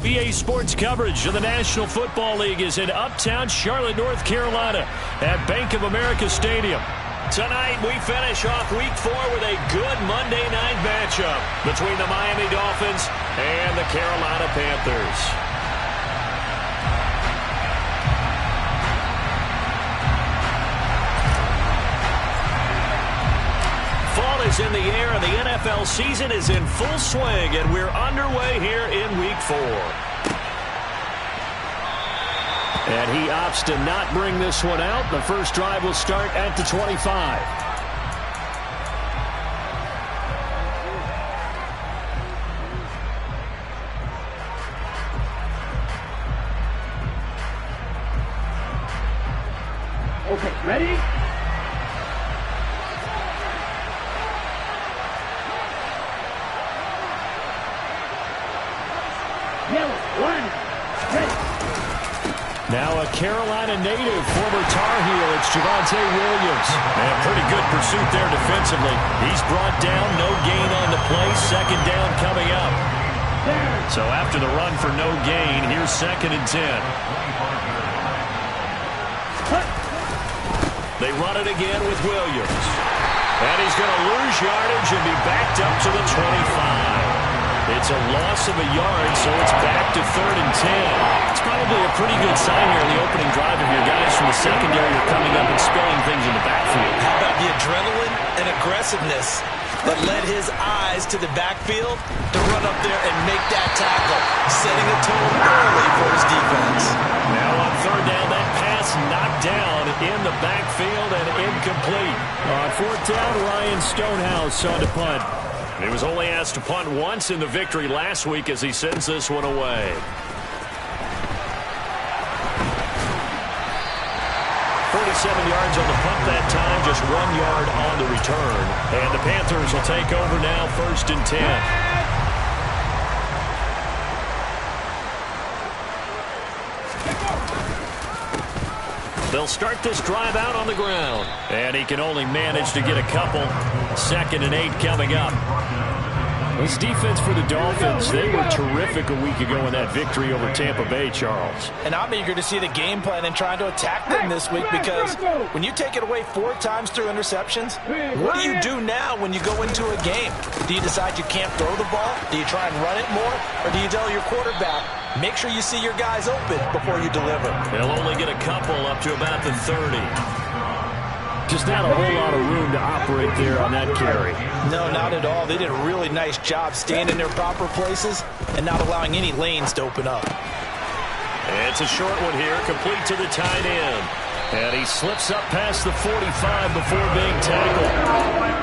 EA Sports coverage of the National Football League is in uptown Charlotte, North Carolina at Bank of America Stadium. Tonight, we finish off Week 4 with a good Monday night matchup between the Miami Dolphins and the Carolina Panthers. Fall is in the air, and the NFL season is in full swing, and we're underway here in Week 4. And he opts to not bring this one out. The first drive will start at the 25. Okay, ready? Now a Carolina native, former Tar Heel, it's Javonte Williams. And pretty good pursuit there defensively. He's brought down, no gain on the play, second down coming up. So after the run for no gain, here's 2nd and 10. They run it again with Williams. And he's going to lose yardage and be backed up to the 25. It's a loss of a yard, so it's back to 3rd and 10. It's probably a pretty good sign here in the opening drive of your guys from the secondary are coming up and spilling things in the backfield. How about the adrenaline and aggressiveness that led his eyes to the backfield to run up there and make that tackle, setting a tone early for his defense. Now on 3rd down, that pass knocked down in the backfield and incomplete. On 4th down, Ryan Stonehouse on to punt. He was only asked to punt once in the victory last week as he sends this one away. 47 yards on the punt that time, just 1 yard on the return. And the Panthers will take over now, 1st and 10. They'll start this drive out on the ground. And he can only manage to get a couple. 2nd and 8 coming up. This defense for the Dolphins, they were terrific a week ago in that victory over Tampa Bay, Charles. And I'm eager to see the game plan and trying to attack them this week, because when you take it away 4 times through interceptions, what do you do now when you go into a game? Do you decide you can't throw the ball? Do you try and run it more? Or do you tell your quarterback, make sure you see your guys open before you deliver? They'll only get a couple up to about the 30. Just not a whole lot of room to operate there on that carry. No, not at all. They did a really nice job staying in their proper places and not allowing any lanes to open up. And it's a short one here, complete to the tight end. And he slips up past the 45 before being tackled.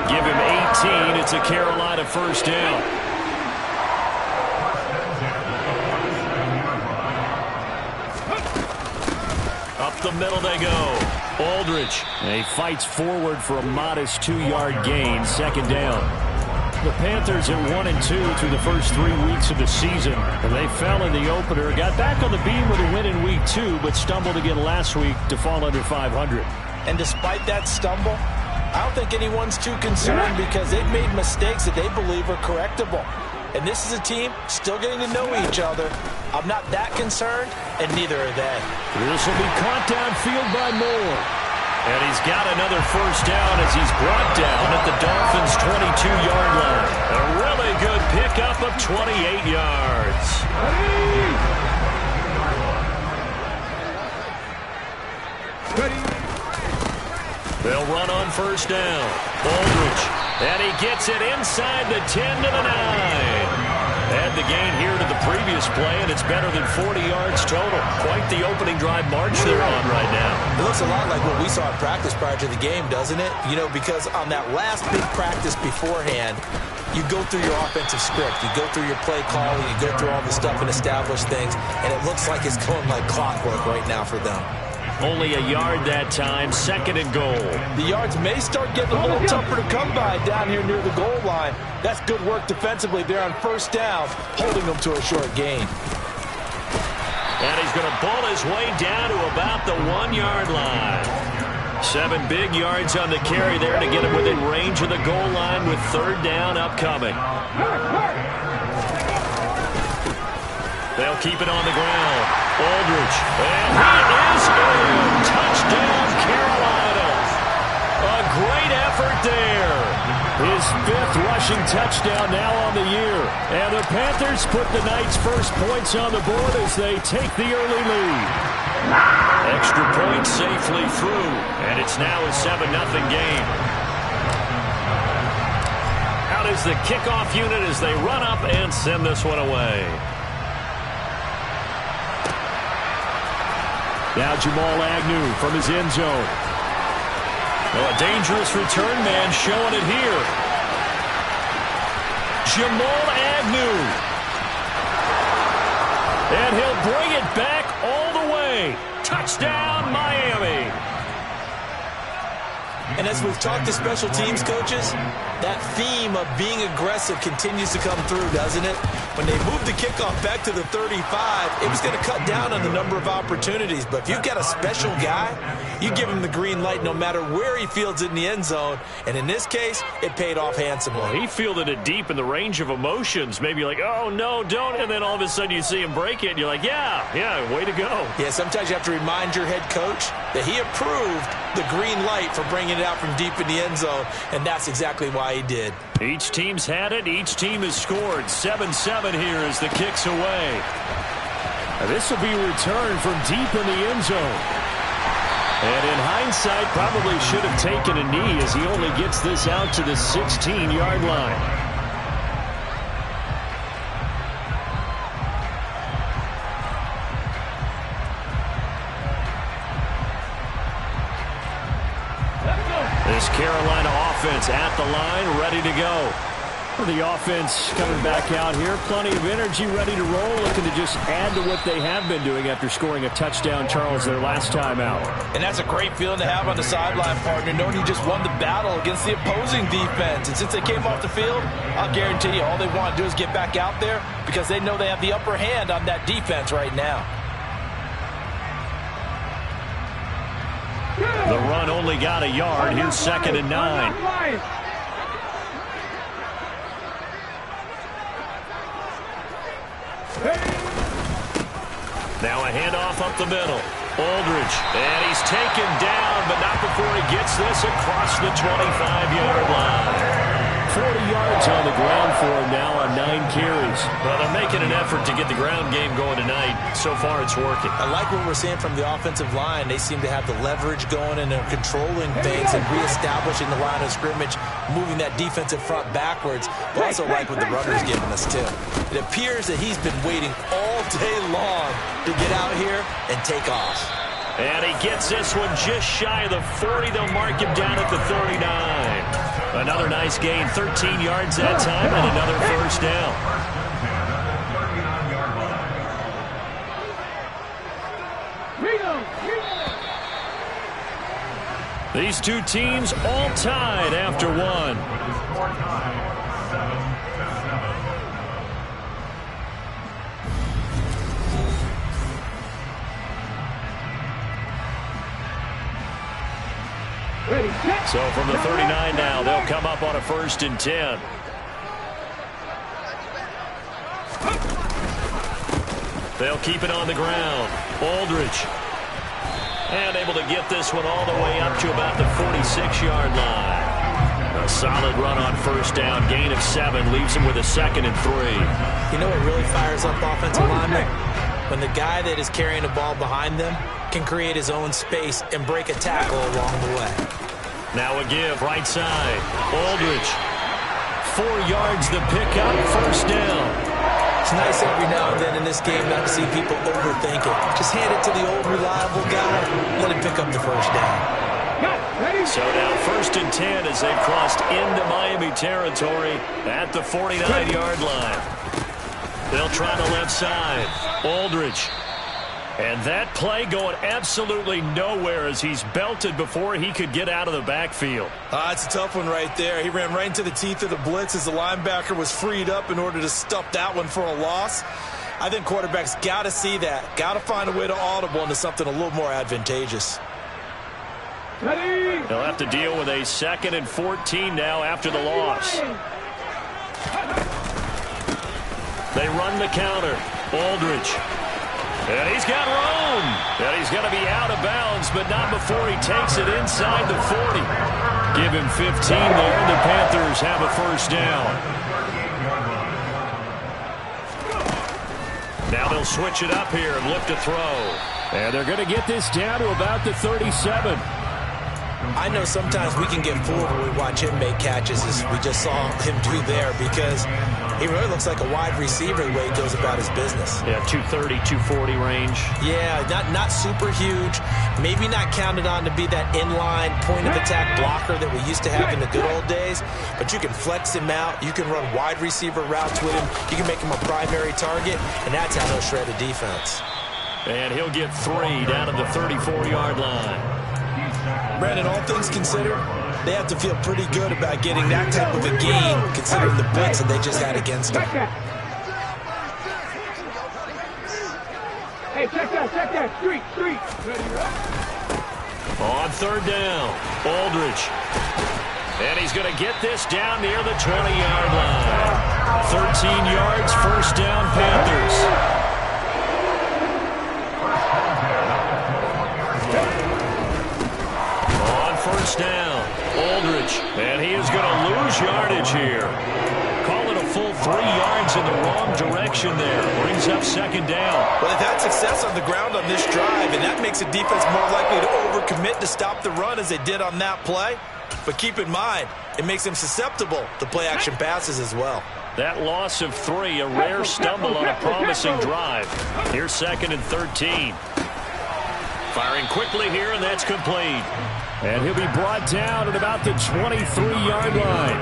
Give him 18. It's a Carolina 1st down. Up the middle they go. Aldridge. And he fights forward for a modest 2-yard gain. 2nd down. The Panthers at 1-2 through the first 3 weeks of the season. And they fell in the opener. Got back on the beam with a win in Week 2, but stumbled again last week to fall under 500. And despite that stumble, I don't think anyone's too concerned, because they've made mistakes that they believe are correctable. And this is a team still getting to know each other. I'm not that concerned, and neither are they. This will be caught downfield by Moore. And he's got another 1st down as he's brought down at the Dolphins' 22-yard line. A really good pickup of 28 yards. They'll run on 1st down. Aldridge. And he gets it inside the 10 to the 9. Add the gain here to the previous play, and it's better than 40 yards total. Quite the opening drive march they're on right now. It looks a lot like what we saw in practice prior to the game, doesn't it? You know, because on that last big practice beforehand, you go through your offensive script, you go through your play calling, you go through all the stuff and establish things, and it looks like it's going like clockwork right now for them. Only a yard that time, 2nd and goal. The yards may start getting a little tougher to come by down here near the goal line. That's good work defensively there on 1st down, holding them to a short gain. And he's going to ball his way down to about the 1-yard line. 7 big yards on the carry there to get him within range of the goal line with 3rd down upcoming. They'll keep it on the ground. Aldridge. And he is in. Touchdown, Carolina. A great effort there. His 5th rushing touchdown now on the year. And the Panthers put the night's first points on the board as they take the early lead. Extra point safely through. And it's now a 7-0 game. Out is the kickoff unit as they run up and send this one away. Now Jamal Agnew from his end zone. Oh, a dangerous return man showing it here. Jamal Agnew. And he'll bring it back all the way. Touchdown, Miami. And as we've talked to special teams coaches, that theme of being aggressive continues to come through, doesn't it? When they moved the kickoff back to the 35, it was going to cut down on the number of opportunities. But if you've got a special guy, you give him the green light no matter where he fields it in the end zone. And in this case, it paid off handsomely. Well, he fielded it deep in the range of emotions. Maybe like, oh, no, don't. And then all of a sudden you see him break it. And you're like, yeah, way to go. Yeah, sometimes you have to remind your head coach that he approved the green light for bringing it out from deep in the end zone. And that's exactly why he did. Each team's had it. Each team has scored. 7-7 here as the kick's away. Now this will be returned from deep in the end zone. And in hindsight, probably should have taken a knee as he only gets this out to the 16-yard line. This Carolina offense at the line, ready to go. The offense coming back out here. Plenty of energy, ready to roll, looking to just add to what they have been doing after scoring a touchdown, Charles, their last time out. And that's a great feeling to have on the sideline, partner, knowing you just won the battle against the opposing defense. And since they came off the field, I'll guarantee you all they want to do is get back out there because they know they have the upper hand on that defense right now. The run only got a yard. Here's 2nd and 9. Now a handoff up the middle. Aldridge. And he's taken down, but not before he gets this across the 25-yard line. 40 yards on the ground for him now on 9 carries. Well, they're making an effort to get the ground game going tonight. So far, it's working. I like what we're seeing from the offensive line. They seem to have the leverage going, and they're controlling things and reestablishing the line of scrimmage, moving that defensive front backwards. But also like what the runner's giving us, too. It appears that he's been waiting all day long to get out here and take off. And he gets this one just shy of the 40. They'll mark him down at the 39. Another nice gain, 13 yards that time, and another first down. These two teams all tied after one. So from the 39 now, they'll come up on a 1st and 10. They'll keep it on the ground. Aldridge. And able to get this one all the way up to about the 46-yard line. A solid run on 1st down. Gain of 7 leaves him with a 2nd and 3. You know what really fires up offensive linemen? When the guy that is carrying the ball behind them can create his own space and break a tackle along the way. Now a give, right side. Aldridge. 4 yards the pickup, 1st down. It's nice every now and then in this game not to see people overthink it. Just hand it to the old reliable guy, let him pick up the 1st down. So now 1st and 10 as they've crossed into Miami territory at the 49-yard line. They'll try the left side. Aldridge. And that play going absolutely nowhere as he's belted before he could get out of the backfield. It's a tough one right there. He ran right into the teeth of the blitz as the linebacker was freed up in order to stuff that one for a loss. I think quarterbacks got to see that. Got to find a way to audible into something a little more advantageous. They'll have to deal with a 2nd and 14 now after the loss. They run the counter. Aldridge. And he's got room. And he's going to be out of bounds, but not before he takes it inside the 40. Give him 15 there, and the Panthers have a first down. Now they'll switch it up here and look to throw. And they're going to get this down to about the 37. I know sometimes we can get fooled when we watch him make catches, as we just saw him do there, because he really looks like a wide receiver the way he goes about his business. Yeah, 230, 240 range. Yeah, not super huge. Maybe not counted on to be that inline point-of-attack blocker that we used to have in the good old days, but you can flex him out. You can run wide receiver routes with him. You can make him a primary target, and that's how he'll shred a defense. And he'll get 3 down to the 34-yard line. Brandon, all things considered, they have to feel pretty good about getting that type of a game, considering the blitz that they just had against them. Hey, check that. Street. On third down, Aldridge. And he's going to get this down near the 20-yard line. 13 yards, first down, Panthers. First down, Aldridge, and he is going to lose yardage here. Call it a full 3 yards in the wrong direction there. Brings up second down. Well, they've had success on the ground on this drive, and that makes a defense more likely to overcommit to stop the run as they did on that play. But keep in mind, it makes them susceptible to play-action passes as well. That loss of 3, a rare stumble on a promising drive. Here's second and 13. Firing quickly here, and that's complete. And he'll be brought down at about the 23-yard line.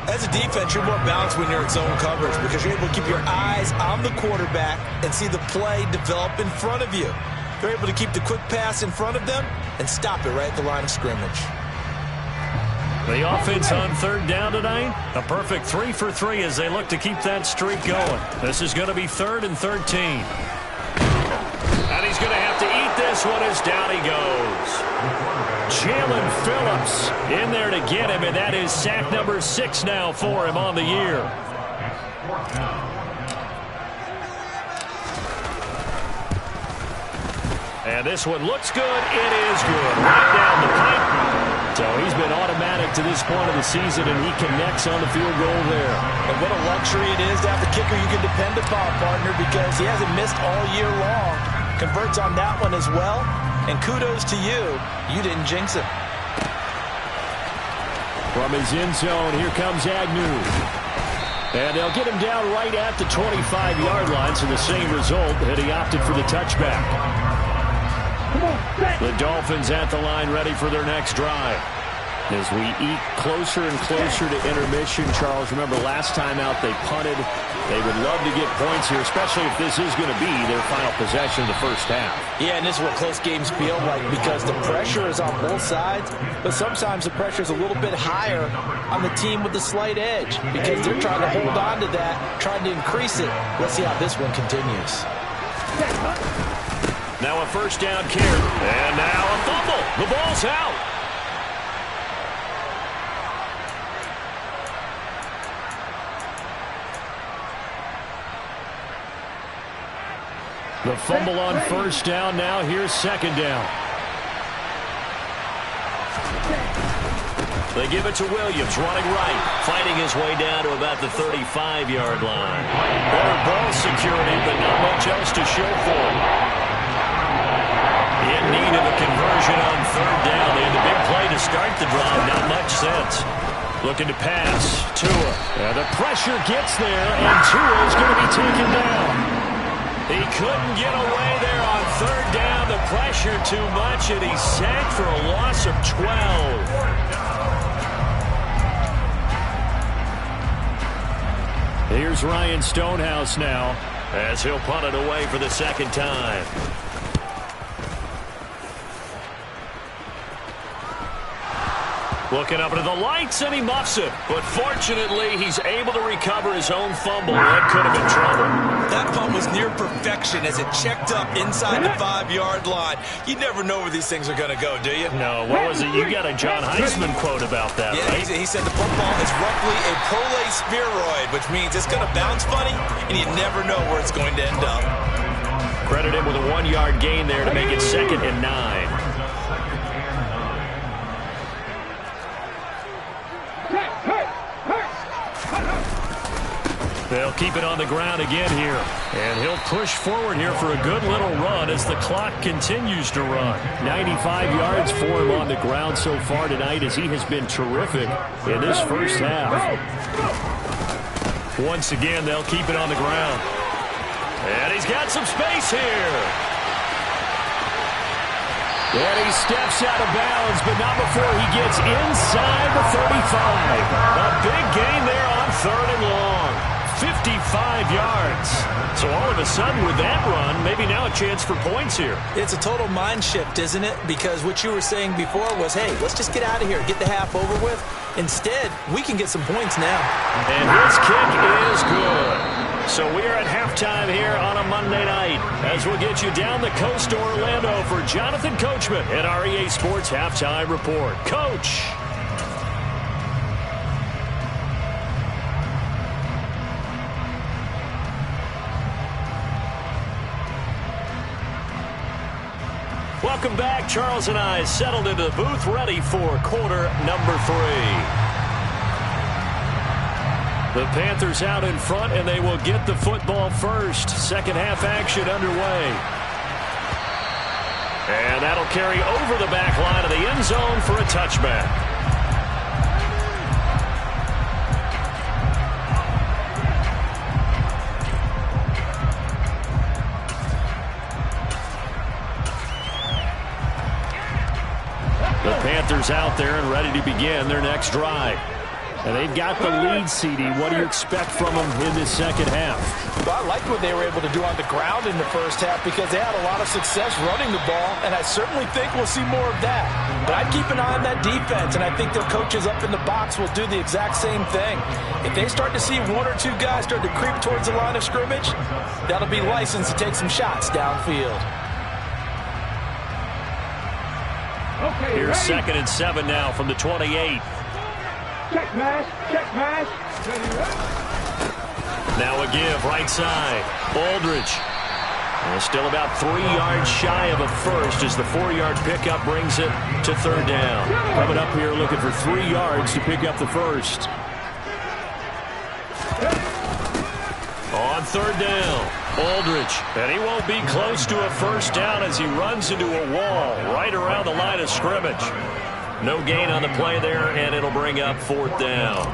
As a defense, you're more balanced when you're in zone coverage because you're able to keep your eyes on the quarterback and see the play develop in front of you. You're able to keep the quick pass in front of them and stop it right at the line of scrimmage. The offense on third down tonight, a perfect 3 for 3 as they look to keep that streak going. This is going to be 3rd and 13. And he's going to have to eat this one as down he goes. Jalen Phillips in there to get him, and that is sack number 6 now for him on the year. And this one looks good. It is good. Right down the pipe. So he's been automatic to this point of the season, and he connects on the field goal there. And what a luxury it is to have the kicker you can depend upon, partner, because he hasn't missed all year long. Converts on that one as well. And kudos to you. You didn't jinx him. From his end zone, here comes Agnew. And they'll get him down right at the 25-yard line, so the same result, and he opted for the touchback. The Dolphins at the line ready for their next drive. As we eke closer and closer to intermission, Charles, remember last time out they punted. They would love to get points here, especially if this is going to be their final possession of the first half. Yeah, and this is what close games feel like because the pressure is on both sides, but sometimes the pressure is a little bit higher on the team with the slight edge because they're trying to hold on to that, trying to increase it. Let's see how this one continues. Now a first down carry, and now a fumble. The ball's out. The fumble on first down. Now here's second down. They give it to Williams, running right, fighting his way down to about the 35-yard line. Better ball security, but not much else to show for it. In need of a conversion on third down. They had the big play to start the drive. Not much sense. Looking to pass. Tua. And the pressure gets there, and Tua is going to be taken down. He couldn't get away there on third down. The pressure too much, and he's sacked for a loss of 12. Here's Ryan Stonehouse now as he'll punt it away for the second time. Looking up into the lights, and he muffs it. But fortunately, he's able to recover his own fumble. That could have been trouble. That punt was near perfection as it checked up inside the 5-yard line. You never know where these things are going to go, do you? No, what was it? You got a John Heisman quote about that, yeah, right? He said the football is roughly a prolate spheroid, which means it's going to bounce funny, and you never know where it's going to end up. Credit him with a 1-yard gain there to make it 2nd and 9. They'll keep it on the ground again here. And he'll push forward here for a good little run as the clock continues to run. 95 yards for him on the ground so far tonight as he has been terrific in this first half. Once again, they'll keep it on the ground. And he's got some space here. And he steps out of bounds, but not before he gets inside the 35. A big gain there on 3rd and long. 55 yards. So all of a sudden with that run, maybe now a chance for points here. It's a total mind shift, isn't it? Because what you were saying before was, hey, let's just get out of here, get the half over with. Instead, we can get some points now. And his kick is good. So we are at halftime here on a Monday night as we'll get you down the coast to Orlando for Jonathan Coachman at our EA Sports Halftime Report. Coach. Welcome back. Charles and I settled into the booth ready for quarter number 3. The Panthers out in front, and they will get the football first. Second half action underway. And that'll carry over the back line of the end zone for a touchback. The Panthers out there and ready to begin their next drive. And they've got the lead, CD. What do you expect from them in this second half? Well, I liked what they were able to do on the ground in the first half because they had a lot of success running the ball, and I certainly think we'll see more of that. But I'd keep an eye on that defense, and I think their coaches up in the box will do the exact same thing. If they start to see 1 or 2 guys start to creep towards the line of scrimmage, that'll be licensed to take some shots downfield. Okay, here's ready? 2nd and 7 now from the 28. Check mash, check mash. Now a give right side. Aldridge. And still about 3 yards shy of a first as the 4-yard pickup brings it to 3rd down. Coming up here looking for 3 yards to pick up the first. On 3rd down, Aldridge. And he won't be close to a first down as he runs into a wall right around the line of scrimmage. No gain on the play there, and it'll bring up 4th down.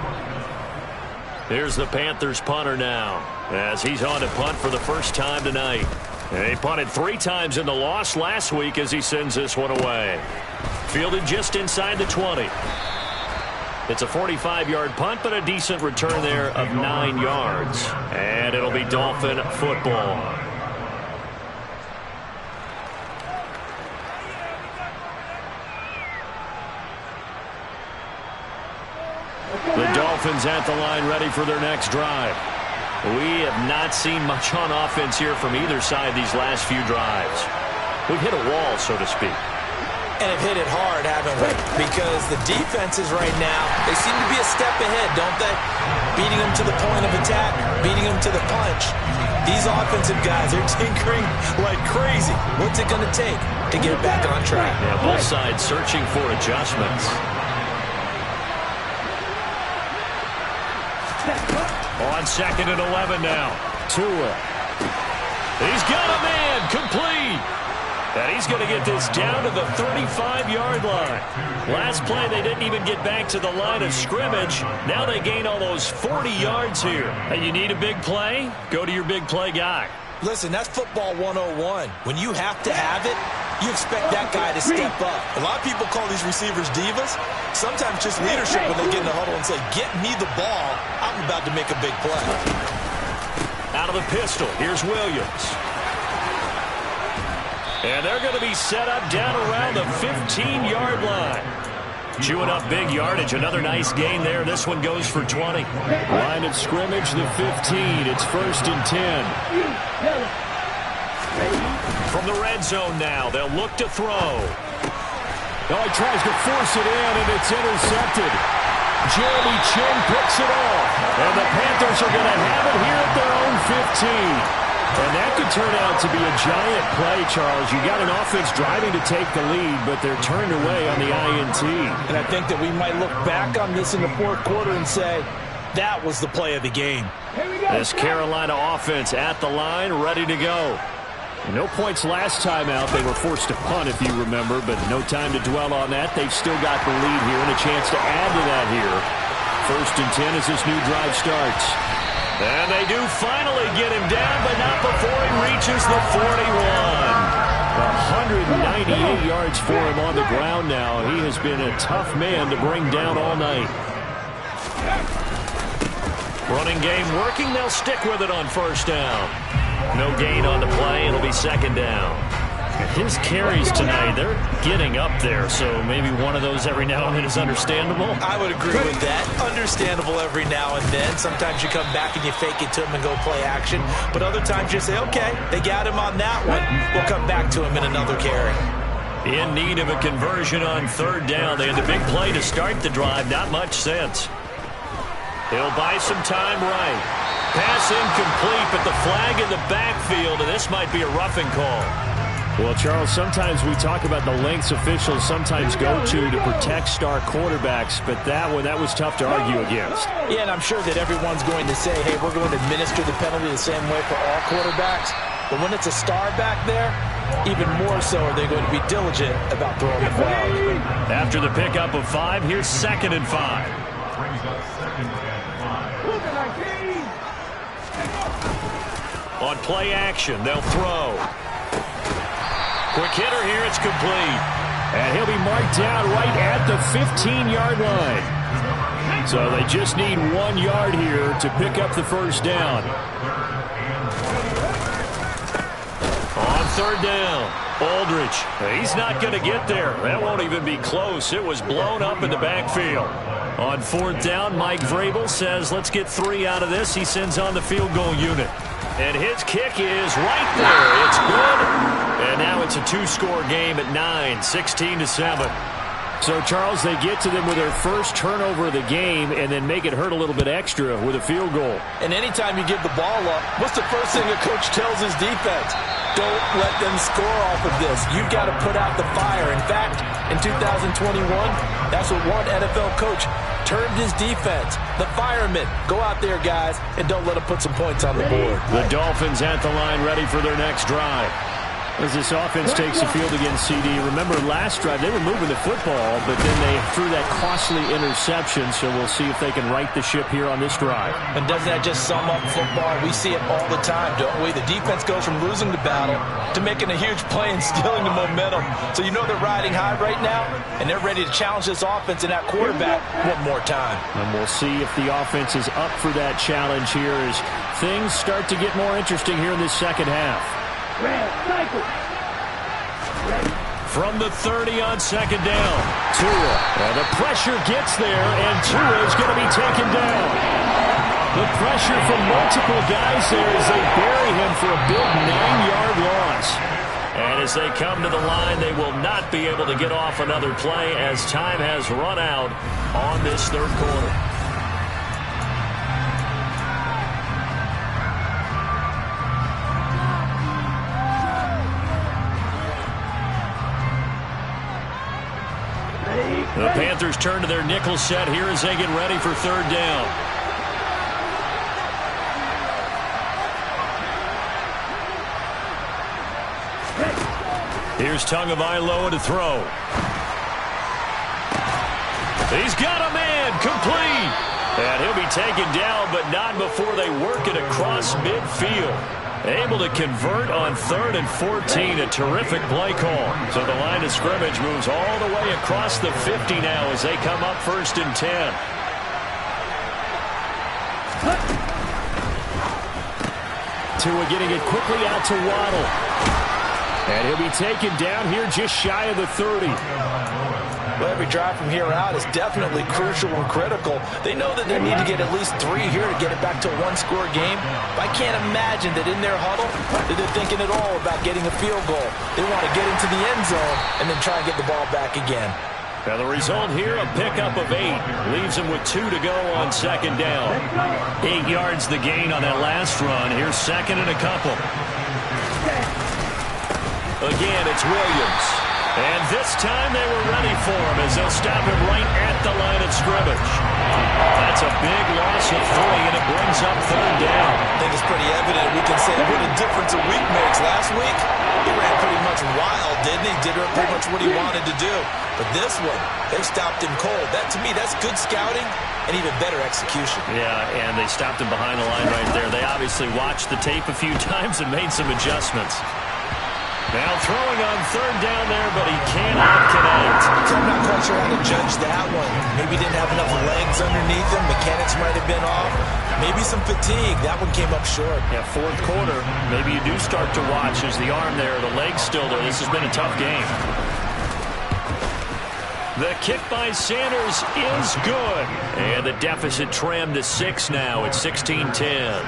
Here's the Panthers punter now as he's on to punt for the first time tonight. And he punted 3 times in the loss last week as he sends this one away. Fielded just inside the 20. It's a 45-yard punt, but a decent return there of 9 yards. And it'll be Dolphin football. The Dolphins at the line ready for their next drive. We have not seen much on offense here from either side these last few drives. We've hit a wall, so to speak. And have hit it hard, haven't we? Because the defenses right now, they seem to be a step ahead, don't they? Beating them to the point of attack, beating them to the punch. These offensive guys are tinkering like crazy. What's it going to take to get back on track? Yeah, both sides searching for adjustments. On 2nd and 11 now. Tua. He's got a man complete. And he's going to get this down to the 35-yard line. Last play, they didn't even get back to the line of scrimmage. Now they gain almost 40 yards here. And you need a big play? Go to your big play guy. Listen, that's football 101. When you have to have it, you expect that guy to step up. A lot of people call these receivers divas. Sometimes just leadership when they get in the huddle and say, get me the ball. I'm about to make a big play. Out of the pistol, here's Williams. And they're going to be set up down around the 15-yard line. Chewing up big yardage. Another nice gain there. This one goes for 20. Line of scrimmage, the 15. It's 1st and 10. From the red zone now, they'll look to throw. Oh, he tries to force it in, and it's intercepted. Jeremy Chin picks it off. And the Panthers are going to have it here at their own 15. And that could turn out to be a giant play, Charles. You got an offense driving to take the lead, but they're turned away on the INT. And I think that we might look back on this in the 4th quarter and say, that was the play of the game. This Carolina offense at the line, ready to go. No points last time out. They were forced to punt, if you remember, but no time to dwell on that. They've still got the lead here and a chance to add to that here. 1st and 10 as this new drive starts. And they do finally get him down, but not before he reaches the 41. 198 yards for him on the ground now. He has been a tough man to bring down all night. Running game working. They'll stick with it on 1st down. No gain on the play. It'll be 2nd down. His carries tonight, they're getting up there, so maybe one of those every now and then is understandable. I would agree with that. Understandable every now and then. Sometimes you come back and you fake it to him and go play action. But other times you say, okay, they got him on that one. We'll come back to him in another carry. In need of a conversion on 3rd down. They had the big play to start the drive. Not much sense. He'll buy some time right. Pass incomplete, but the flag in the backfield, and this might be a roughing call. Well, Charles, sometimes we talk about the lengths officials sometimes go to protect star quarterbacks, but that was tough to argue against. Yeah, and I'm sure that everyone's going to say, hey, we're going to administer the penalty the same way for all quarterbacks. But when it's a star back there, even more so are they going to be diligent about throwing the flag. After the pickup of 5, here's 2nd and 5. On play action, they'll throw. Quick hitter here, it's complete. And he'll be marked down right at the 15-yard line. So they just need 1 yard here to pick up the 1st down. On 3rd down, Aldridge. He's not going to get there. That won't even be close. It was blown up in the backfield. On 4th down, Mike Vrabel says, let's get 3 out of this. He sends on the field goal unit. And his kick is right there. It's good. And now it's a 2-score game at 9, 16-7. So, Charles, they get to them with their first turnover of the game and then make it hurt a little bit extra with a field goal. And anytime you give the ball up, what's the first thing a coach tells his defense? Don't let them score off of this. You've got to put out the fire. In fact, in 2021, that's what one NFL coach termed his defense. The firemen. Go out there, guys, and don't let them put some points on the board. The Dolphins at the line ready for their next drive. As this offense takes the field against CD, remember last drive they were moving the football, but then they threw that costly interception, so we'll see if they can right the ship here on this drive. And doesn't that just sum up football? We see it all the time, don't we? The defense goes from losing the battle to making a huge play and stealing the momentum. So you know they're riding high right now, and they're ready to challenge this offense and that quarterback one more time. And we'll see if the offense is up for that challenge here as things start to get more interesting here in this 2nd half. From the 30 on 2nd down, Tua. And the pressure gets there, and Tua is going to be taken down. The pressure from multiple guys there as they bury him for a big 9-yard loss. And as they come to the line, they will not be able to get off another play as time has run out on this 3rd quarter. The Panthers turn to their nickel set here as they get ready for 3rd down. Here's Tagovailoa to throw. He's got a man, complete. And he'll be taken down, but not before they work it across midfield. Able to convert on 3rd and 14. A terrific play call. So the line of scrimmage moves all the way across the 50 now as they come up 1st and 10. Tua getting it quickly out to Waddle. And he'll be taken down here just shy of the 30. Well, every drive from here out is definitely crucial and critical. They know that they need to get at least 3 here to get it back to a one-score game. But I can't imagine that in their huddle that they're thinking at all about getting a field goal. They want to get into the end zone and then try and get the ball back again. Now the result here, a pickup of 8. Leaves them with 2 to go on second down. 8 yards the gain on that last run. Here's second and a couple. Again, it's Williams. And this time they were ready for him as they'll stop him right at the line of scrimmage. That's a big loss of 3, and it brings up third down. I think it's pretty evident we can say what a difference a week makes. Last week, he ran pretty much wild, didn't he? Did pretty much what he wanted to do. But this one, they stopped him cold. That, to me, that's good scouting and even better execution. Yeah, and they stopped him behind the line right there. They obviously watched the tape a few times and made some adjustments. Now throwing on third down there, but he cannot connect. So I'm not quite sure how to judge that one. Maybe he didn't have enough legs underneath him. Mechanics might have been off. Maybe some fatigue. That one came up short. Yeah, fourth quarter, maybe you do start to watch as the arm there, the leg's still there. This has been a tough game. The kick by Sanders is good. And the deficit trimmed to 6 now. It's 16-10.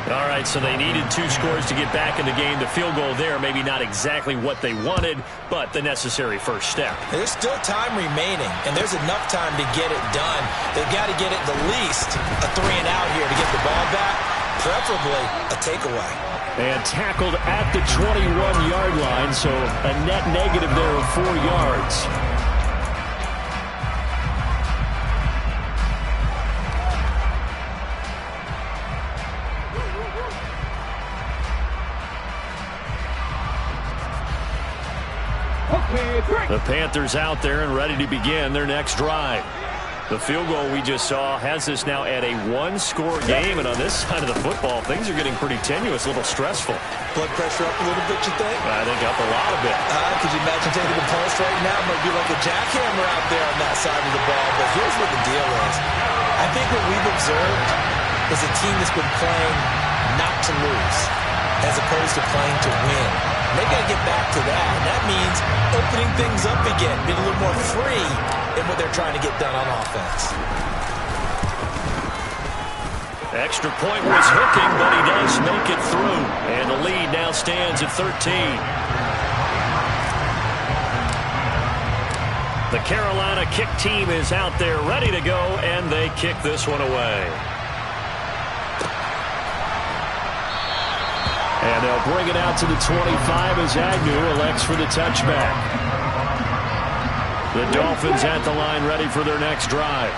All right, so they needed 2 scores to get back in the game. The field goal there, maybe not exactly what they wanted, but the necessary first step. There's still time remaining, and there's enough time to get it done. They've got to get it the least a 3 and out here to get the ball back, preferably a takeaway. And tackled at the 21-yard line, so a net negative there of 4 yards. The Panthers out there and ready to begin their next drive. The field goal we just saw has us now at a 1-score game, and on this side of the football, things are getting pretty tenuous, a little stressful. Blood pressure up a little bit, you think? I think up a lot of it. Could you imagine taking the pulse right now? It might be like a jackhammer out there on that side of the ball, but here's what the deal is. I think what we've observed is a team that's been playing not to lose as opposed to playing to win. They got to get back to that. And that means opening things up again, being a little more free in what they're trying to get done on offense. Extra point was hooking, but he does make it through. And the lead now stands at 13. The Carolina kick team is out there ready to go, and they kick this one away. And they'll bring it out to the 25 as Agnew elects for the touchback. The Dolphins at the line ready for their next drive.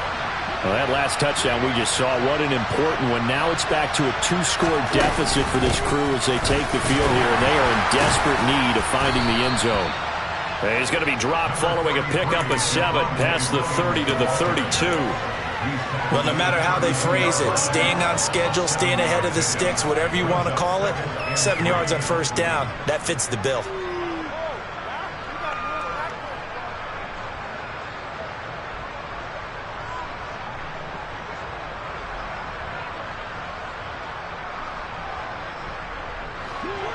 Well, that last touchdown we just saw, what an important one. Now it's back to a 2-score deficit for this crew as they take the field here, and they are in desperate need of finding the end zone. He's going to be dropped following a pickup of 7 past the 30 to the 32. Well, no matter how they phrase it, staying on schedule, staying ahead of the sticks, whatever you want to call it, 7 yards on first down, that fits the bill.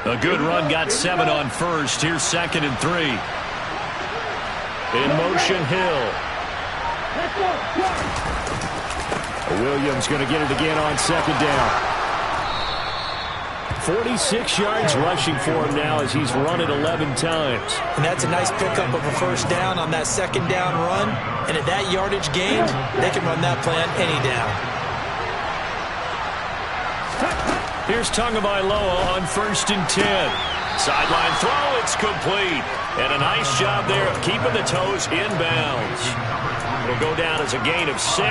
A good run got 7 on first. Here's 2nd and 3. In motion, Hill. Williams going to get it again on 2nd down. 46 yards rushing for him now as he's run it 11 times. And that's a nice pickup of a first down on that 2nd down run. And at that yardage gained, they can run that plan any down. Here's Tagovailoa on 1st and 10. Sideline throw, it's complete. And a nice job there of keeping the toes inbounds. It'll go down as a gain of 6,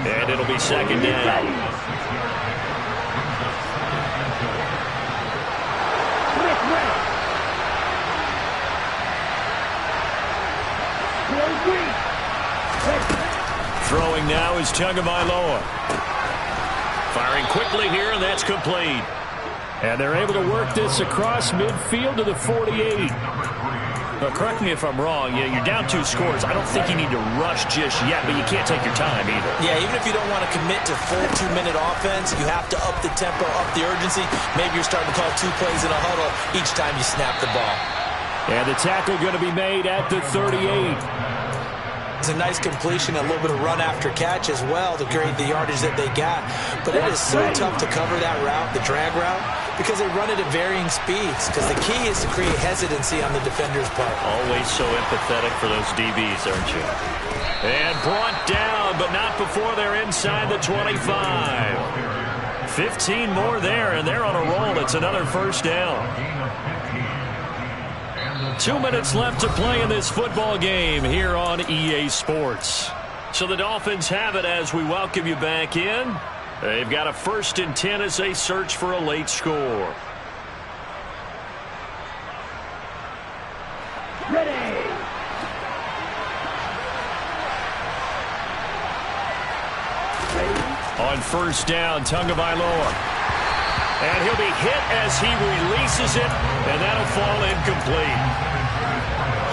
and it'll be 2nd down. Throwing now is Tagovailoa. Firing quickly here, and that's complete. And they're able to work this across midfield to the 48. Now, correct me if I'm wrong. Yeah, you're down 2 scores. I don't think you need to rush just yet, but you can't take your time either. Yeah, even if you don't want to commit to full 2-minute offense, you have to up the tempo, up the urgency. Maybe you're starting to call 2 plays in a huddle each time you snap the ball. And the tackle going to be made at the 38. It's a nice completion, a little bit of run after catch as well to create the yardage that they got. But it is so tough to cover that route, the drag route, because they run it at varying speeds. Because the key is to create hesitancy on the defender's part. Always so empathetic for those DBs, aren't you? And brought down, but not before they're inside the 25. 15 more there, and they're on a roll. It's another first down. 2 minutes left to play in this football game here on EA Sports. So the Dolphins have it as we welcome you back in. They've got a 1st and 10 as they search for a late score. Ready. On first down, Tagovailoa. And he'll be hit as he releases it, and that'll fall incomplete.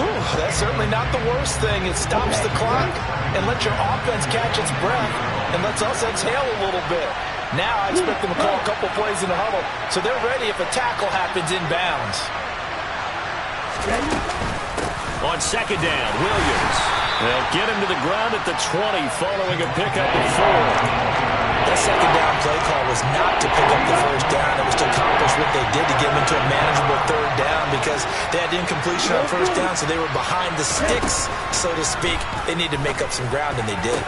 Ooh, that's certainly not the worst thing. It stops the clock and lets your offense catch its breath and lets us exhale a little bit. Now I expect them to call a couple plays in the huddle, so they're ready if a tackle happens inbounds. On second down, Williams. They'll get him to the ground at the 20 following a pickup of 4. That second down play call was not to pick up the first down. It was to accomplish what they did to get them into a manageable third down because they had incompletion on first down, so they were behind the sticks, so to speak. They needed to make up some ground, and they did.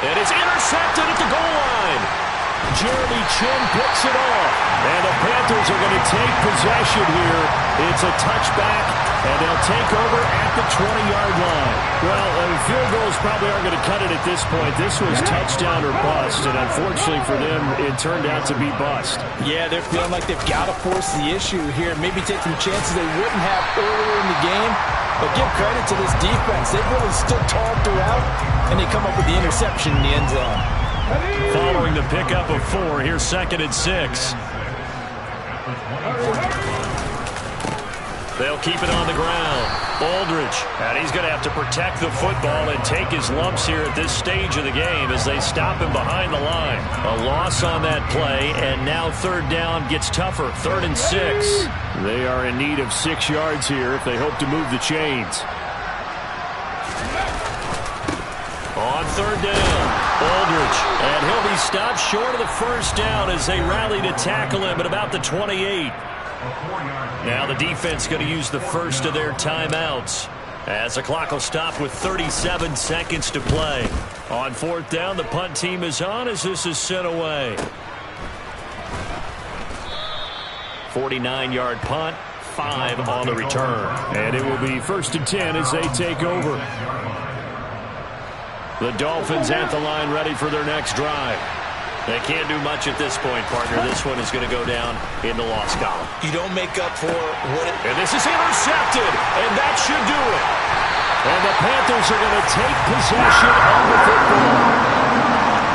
And it's intercepted at the goal line. Jeremy Chin picks it off. And the Panthers are going to take possession here. It's a touchback, and they'll take over at the 20-yard line. Well, field goals probably aren't going to cut it at this point. This was touchdown or bust, and unfortunately for them, it turned out to be bust. Yeah, they're feeling like they've got to force the issue here. Maybe take some chances they wouldn't have earlier in the game. But give credit to this defense. They've really stood tall throughout, and they come up with the interception in the end zone. Following the pickup of 4, here's 2nd and 6. They'll keep it on the ground. Aldridge, and he's going to have to protect the football and take his lumps here at this stage of the game as they stop him behind the line. A loss on that play, and now 3rd down gets tougher. 3rd and 6. They are in need of 6 yards here if they hope to move the chains. On 3rd down, Aldridge, and he'll be stopped short of the first down as they rally to tackle him at about the 28. Now the defense going to use the first of their timeouts as the clock will stop with 37 seconds to play. On 4th down, the punt team is on as this is sent away. 49-yard punt, 5 on the return. And it will be 1st and 10 as they take over. The Dolphins at the line ready for their next drive. They can't do much at this point, partner. This one is going to go down in the loss column. You don't make up for what it... And this is intercepted, and that should do it. And the Panthers are going to take possession of the football.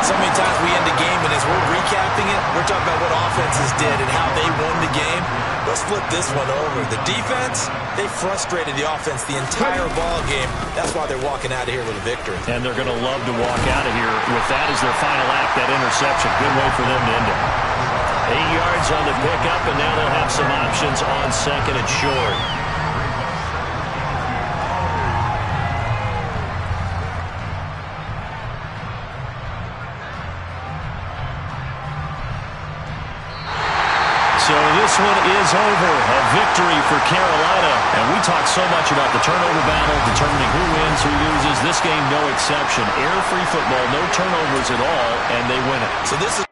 So many times we end the game, and as we're recapping it, we're talking about what offenses did and how they won the game. Let's flip this one over. The defense, they frustrated the offense the entire ball game. That's why they're walking out of here with a victory. And they're going to love to walk out of here with that as their final act, that interception. Good way for them to end it. 8 yards on the pickup, and now they'll have some options on 2nd and short. So this one is over. A victory for Carolina. And we talk so much about the turnover battle, determining who wins, who loses. This game, no exception. Air-free football, no turnovers at all, and they win it. So this is